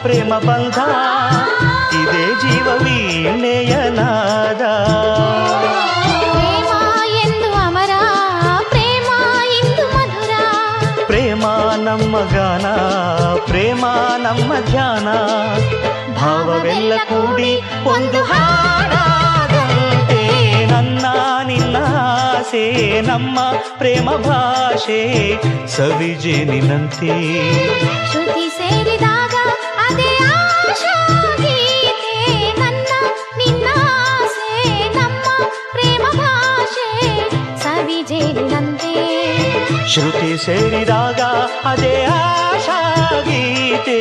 ಪ್ರೇಮ ಬಂಧ ಇದೇ ಜೀವ ವೀಣೆಯ ನಾದ. ಪ್ರೇಮ ಎಂದು ಅಮರ, ಪ್ರೇಮ ಇಂದು ಮಧುರ. ಪ್ರೇಮ ನಮ್ಮ ಗಾನ, ಪ್ರೇಮ ನಮ್ಮ ಧ್ಯಾನ. ಭಾವವೆಲ್ಲ ಕೂಡಿ ಒಂದು ಹಾಡಾದಂತೆ ನನ್ನ ನಿನ್ನ ಆಸೆ ನಮ್ಮ ಪ್ರೇಮ ಭಾಷೆ ಸವಿಜೇನಿನಂತೆ. ಶ್ರುತಿ ಸೇರಿದಾಗ ಅದೇ ಆಶಾ ಗೀತೆ ನನ್ನ ನಿನ್ನ ಆಸೆ ನಮ್ಮ ಪ್ರೇಮ ಭಾಷೆ ಸವಿಜೇನಿನಂತೆ. ಶ್ರುತಿ ಸೇರಿದಾಗ ಅದೇ ಆಶಾ ಗೀತೆ